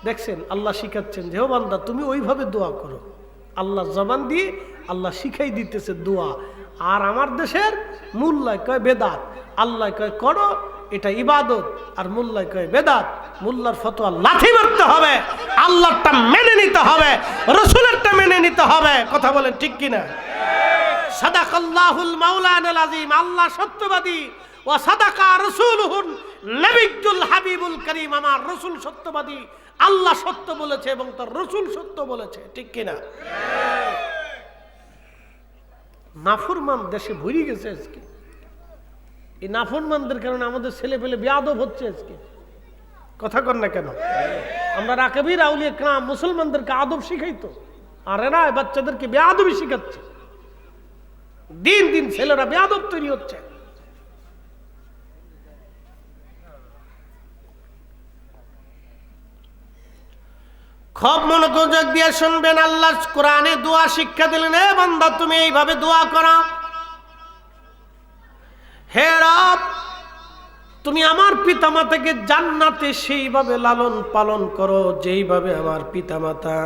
দেখছেন আল্লাহ শিখাচ্ছেন যে ও বান্দা তুমি ওইভাবে দোয়া করো। আল্লাহ জবান দিয়ে আল্লাহ শিখাই দিতেছে দোয়া। আর আমার দেশের মোল্লায় কয় বেদাত, আল্লাহ কয় করো এটা ইবাদত, আর মোল্লায় কয় বেদাত। মোল্লার ফতোয়া লাথি মারতে হবে, আল্লাহরটা মেনে নিতে হবে, রসুলেরটা মেনে নিতে হবে। কথা বলেন ঠিক কিনা? সাদাকাল্লাহুল মাওলানাল আযীম, আল্লাহ সত্যবাদী। ওয়া সাদাকা রাসূলুহুন নবিয়্যুল হাবিবুল কারীম, আমার রাসূল সত্যবাদী। আল্লাহ সত্য বলেছে এবং তার রাসূল সত্য বলেছে, ঠিক কিনা? নাফরমান দেশে ভরে গেছে আজকে। এই নাফরমানদের কারণে আমাদের ছেলে পেলে বেয়াদব হচ্ছে আজকে। কথা কর না কেন? আমরা রাকাবির আউলিয়া کرام মুসলমানদেরকে আদব শিখাইতো, আর এরা বাচ্চাদেরকে বেয়াদবি শিখাচ্ছে। দিন দিন ছেলেরা বেয়াদব তৈরি হচ্ছে। খুব মনোযোগ দিয়ে শুনবেন, আল্লাহ কোরআনে দোয়া শিক্ষা দিলেন। এ বান্দা তুমি এইভাবে দোয়া করো, হে রব তুমি আমার পিতামাতাকে জান্নাতে সেইভাবে লালন পালন করো যেইভাবে আমার পিতামাতা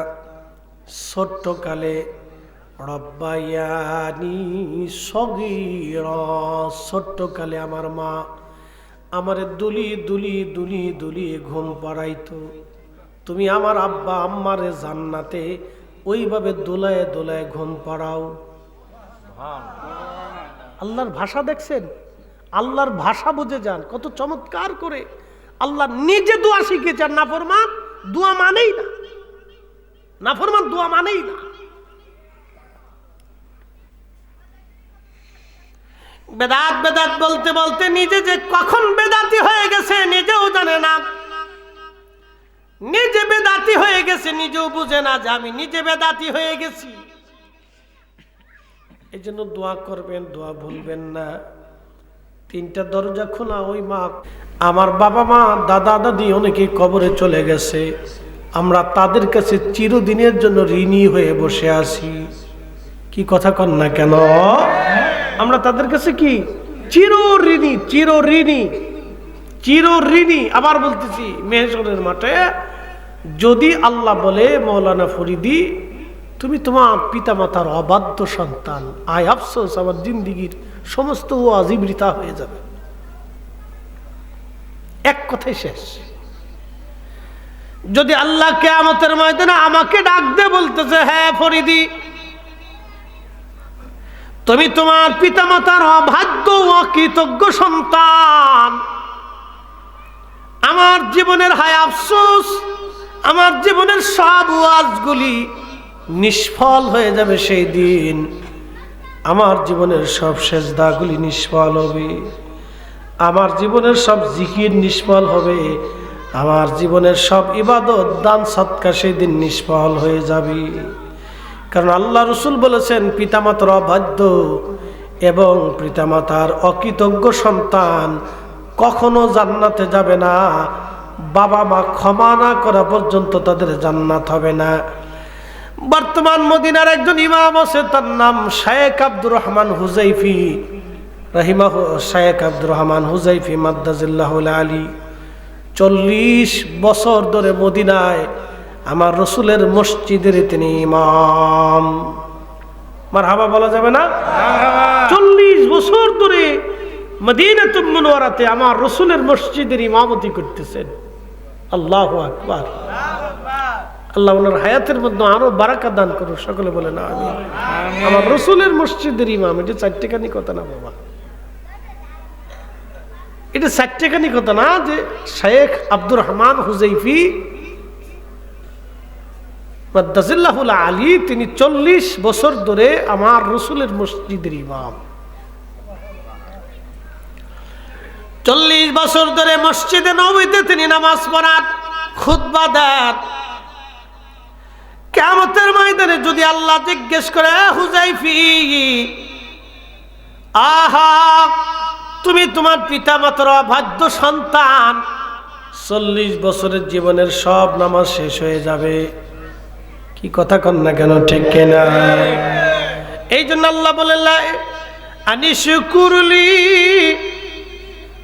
ছোট্টকালে রব্বায়ানি সগীরা, ছোট্টকালে আমার মা আমারে দুলিয়ে দুলিয়ে দুলিয়ে দুলিয়ে ঘুম পাড়াইতো। তুমি আমার আব্বা আম্মারে জান্নাতে ওইভাবে দোলায় দোলায় ঘুম পাড়াও। আল্লাহর ভাষা দেখছেন? আল্লাহর ভাষা বুঝে যান কত চমৎকার করে। আল্লাহ নিজে দোয়া শিখেছেন। নাফরমান দোয়া মানেই না, নাফরমান দোয়া মানেই না। বেদাত বেদাত বলতে বলতে নিজে যে কখন বেদাতি হয়ে গেছে নিজেও জানে না। নিজে বেদাতি হয়ে গেছে, নিজেও বুঝে না যে আমি নিজে বেদাতি হয়ে গেছি। এই জন্য দোয়া করবেন, দোয়া ভুলবেন না। তিনটা দরজা খোলা। ওই মা, আমার বাবা মা দাদা দাদি অনেকে কবরে চলে গেছে, আমরা তাদের কাছে চিরদিনের জন্য ঋণী হয়ে বসে আছি। কি কথা কন না কেন? আমরা তাদের কাছে কি চির ঋণী, চির ঋণী, চির ঋণী। আবার বলতেছি, মেহশরের মাঠে যদি আল্লাহ বলে মৌলানা ফরিদি তুমি তোমার পিতা মাতার অবাধ্য সন্তান, আয় আফসোস আমার জিন্দিগির সমস্ত ওয়াজিব বৃথা হয়ে যাবে। এক কথাই শেষ। যদি আল্লাহ কিয়ামতের ময়দানে আমাকে ডাক দে বলতেছে, হ্যাঁ ফরিদি তুমি তোমার পিতা মাতার অবাধ্য অকৃতজ্ঞ সন্তান, আমার জীবনের হায় আফসোস, আমার জীবনের সব ওয়াজগুলি নিষ্ফল হয়ে যাবে সেই দিন। আমার জীবনের সব সেজদাগুলি নিষ্ফল হবে, আমার জীবনের সব জিকির নিষ্ফল হবে, আমার জীবনের সব ইবাদত দান সদকা সেই দিন নিষ্ফল হয়ে যাবে। কারণ আল্লাহ রসুল বলেছেন পিতামাতার অবাধ্য এবং পিতামাতার অকৃতজ্ঞ সন্তান কখনো জান্নাতে যাবে না। বাবা মা ক্ষমা না করা পর্যন্ত তাদের জান্নাত হবে না। বর্তমান মদিনার একজন ইমাম আছে, তার নাম শায়েখ আব্দুর রহমান হুজাইফি রাহিমাহু, শায়েখ আব্দুর রহমান হুজাইফি মাদ্দাজিল্লাহুল আলী। 40 বছর ধরে মদিনায় আমার রসুলের মসজিদের তিনি ইমাম। মারহাবা বলা যাবে না? 40 বছর ধরে মদিনাতুল মুনওয়ারাতে আমার রসুলের মসজিদের ইমামতি করতেছেন। আল্লাহু আকবার। আল্লাহ ওনার হায়াতের মধ্যে আরো বারাকা দান করুন, সকলে বলে না আমিন। আমার রসুলের মসজিদের ইমাম, এটা চারটেখানি কথা না বাবা, এটা চারটেখানি কথা না যে শায়েখ আব্দুর রহমান হুজাইফি মাদ্দাজিল্লাহুল আলী তিনি 40 বছর ধরে আমার রসুলের মসজিদের ইমাম। 40 বছর ধরে মসজিদে নববীতে তিনি নামাজ পড়ান, খুতবা দেন। কিয়ামতের ময়দানে যদি আল্লাহ জিজ্ঞেস করে, হুজাইফি আহা তুমি তোমার পিতা মাতার অবাধ্য সন্তান, 40 বছরের জীবনের সব নামাজ শেষ হয়ে যাবে। কি কথা কন না কেন? ঠিক কিনা? এই জন্য আল্লাহ বলেন আনিশকুরলি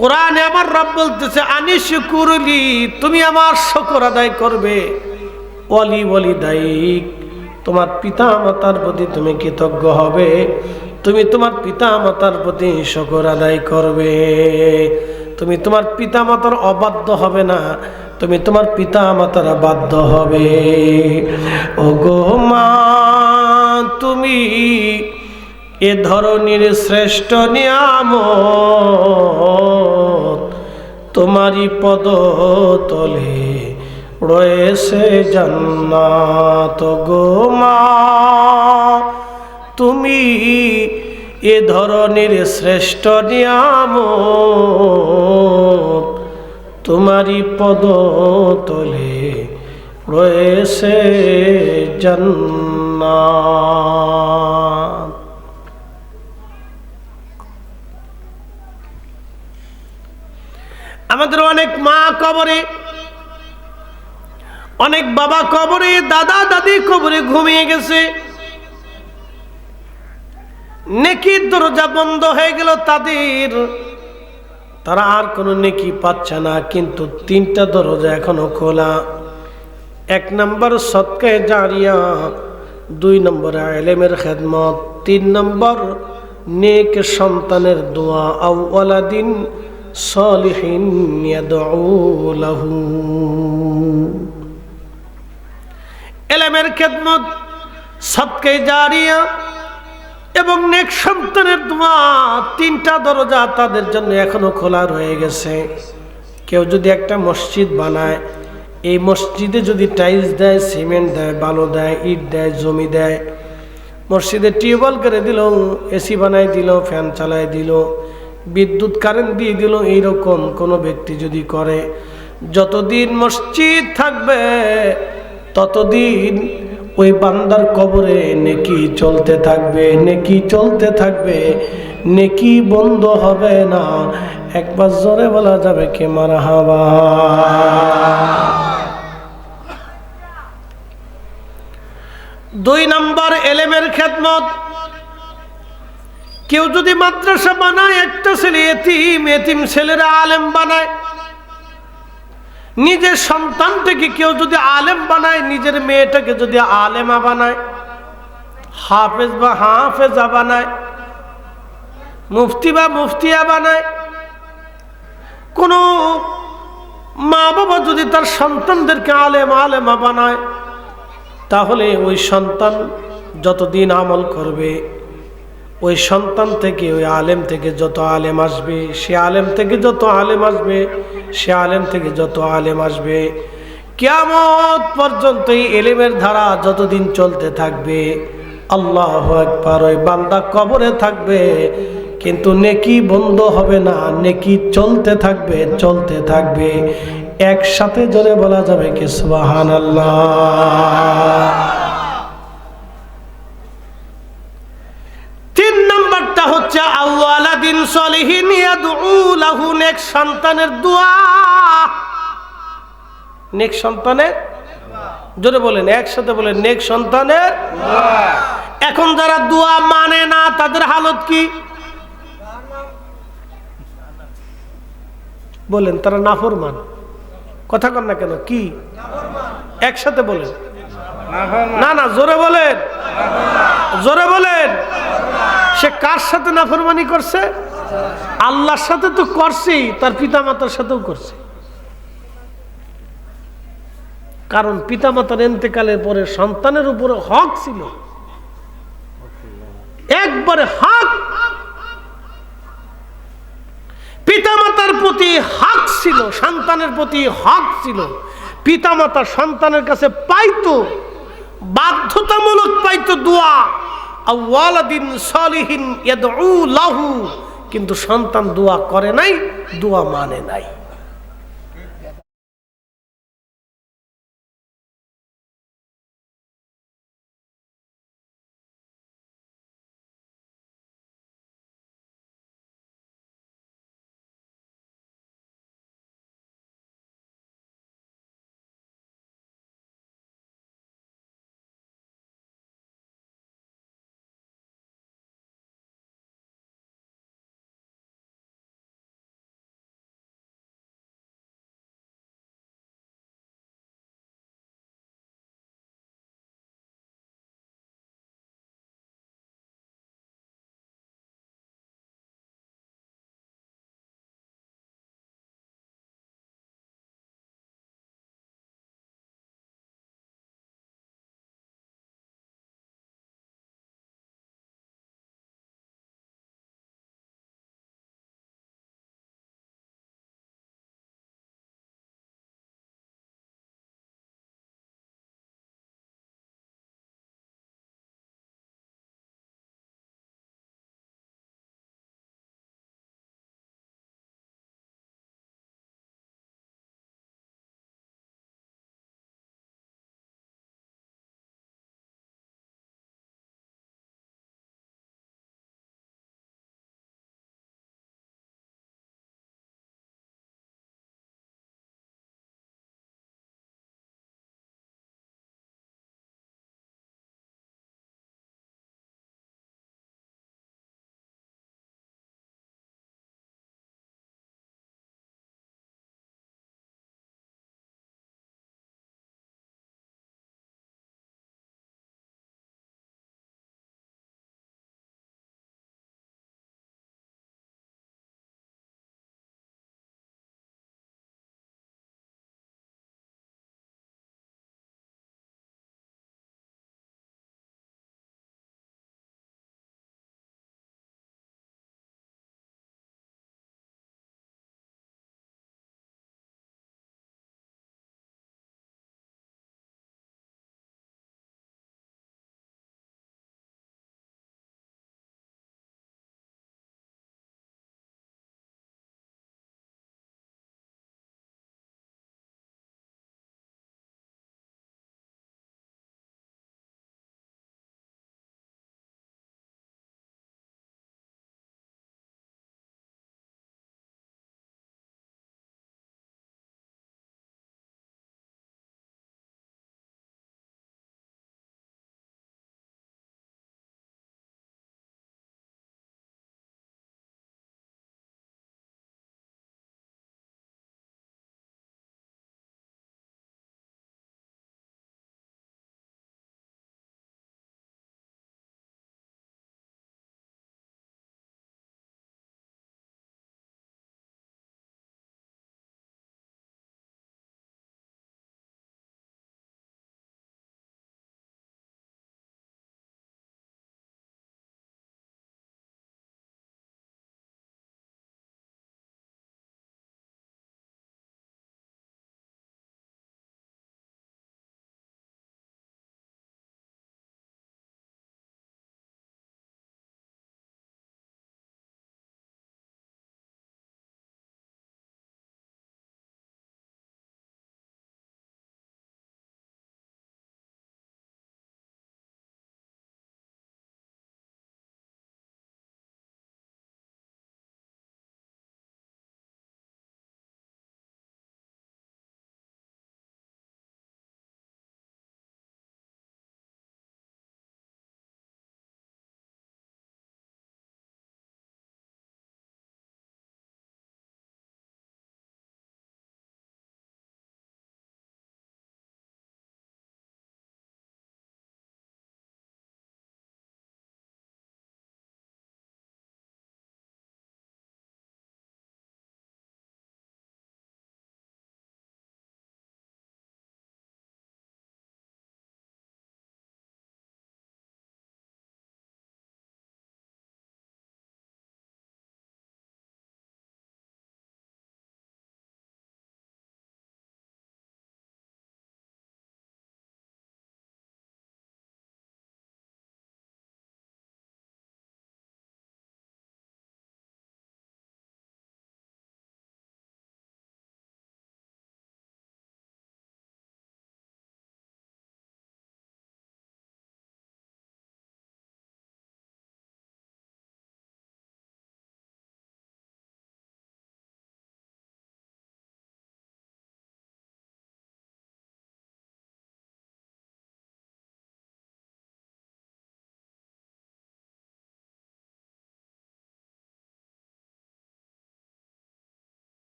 কোরআনে আমার রব বলতেছে আনিশকুরলি, তুমি আমার শুকর আদায় করবে, ওয়ালি ওয়ালিদাইক, তোমার পিতা মাতার প্রতি তুমি কৃতজ্ঞ হবে, তুমি তোমার পিতা মাতার প্রতি শুকর আদায় করবে, তুমি তোমার পিতা মাতার অবাধ্য হবে না, তুমি তোমার পিতা মাতার বাধ্য হবে। ওগো মা, তুমি এ ধরনের শ্রেষ্ঠ নিয়ামত, তোমারই পদতলে রয়েছে জান্নাত। গো মা, তুমি এ ধরনের শ্রেষ্ঠ নিয়ামত, তোমারই পদতলে রয়েছে জান্নাত। আমাদের অনেক মা কবরে, অনেক বাবা কবরে, দাদা দাদি কবরে ঘুমিয়ে গেছে, নেকির দরজা বন্ধ হয়ে গেল তাদের, তারা আর কোনো নেকি পাচ্ছে না। কিন্তু তিনটা দরজা এখনো খোলা। 1 নম্বর সদকায়ে জারিয়া, 2 নম্বর ইলমের খেদমত, 3 নম্বর নেক সন্তানের দোয়া, আও ওয়ালাদিন সলিহিন ইয়াদউ লাহু। ইলমের খেদমত, সদকায়ে জারিয়া এবং নেক সন্তানের দোয়া, 3টা দরজা তাদের জন্য এখনো খোলা রয়ে গেছে। কেউ যদি একটা মসজিদ বানায়, এই মসজিদে যদি টাইলস দেয়, সিমেন্ট দেয়, বালু দেয়, ইট দেয়, জমি দেয়, মসজিদে টিউবওয়েল করে দিল, এসি বানাই দিল, ফ্যান চালাই দিল, বিদ্যুৎ কারেন্ট দিয়ে দিল, এইরকম কোনো ব্যক্তি যদি করে, যতদিন মসজিদ থাকবে ততদিন ওই বান্দার কবরে নেকি চলতে থাকবে, নেকি চলতে থাকবে, নেকি বন্ধ হবে না। একবার জোরে বলা যাবে কে মারহাবা। দুই নম্বর ইলমের খেদমত। কেউ যদি মাদ্রাসা বানায়, একটা ছেলে এতিম, এতিম ছেলেরা আলেম বানায়, নিজের সন্তানটাকে কেউ যদি আলেম বানায়, নিজের মেয়েটাকে যদি আলেমা বানায়, হাফেজ বা হাফেজা বানায়, মুফতি বা মুফতিয়া বানায়, কোনো মা বাবা যদি তার সন্তানদেরকে আলেম আলেমা বানায়, তাহলে ওই সন্তান যতদিন আমল করবে, ওই সন্তান থেকে, ওই আলেম থেকে যত আলেম আসবে, সে আলেম থেকে যত আলেম আসবে, সে আলেম থেকে যত আলেম আসবে, কিয়ামত পর্যন্ত এই ইলমের ধারা যতদিন চলতে থাকবে, আল্লাহু আকবার, ওই বান্দা কবরে থাকবে কিন্তু নেকি বন্ধ হবে না, নেকি চলতে থাকবে, চলতে থাকবে। একসাথে জোরে বলা যাবে কি সুবহানাল্লাহ। হচ্ছে আওয়ালাদিন সলিহিন ইয়াদউ লাহু, নেক সন্তানের দোয়া, নেক সন্তানের, জোরে বলেন, একসাথে বলেন, নেক সন্তানের দোয়া। এখন যারা দোয়া মানে না তাদের হালত কি বলেন? তারা নাফরমান। কথা কন না কেন? কি একসাথে বলেন? না না, জোরে বলেন, জোরে বলেন। সে কার সাথে নাফরমানি করছে? আল্লাহর সাথে তো করছেই, তার পিতামাতার সাথেও করছে। কারণ পিতামাতার ইন্তেকালের পরে সন্তানের উপরে হক ছিল, একবারে হক। পিতামাতার প্রতি হক ছিল, সন্তানের প্রতি হক ছিল। পিতামাতা সন্তানের কাছে পাইতো, বাধ্যতামূলক পাইতো দোয়া, আওয়ালাদিন সলিহিন ইয়াদউ লাহু, কিন্তু সন্তান দোয়া করে নাই, দোয়া মানে নাই।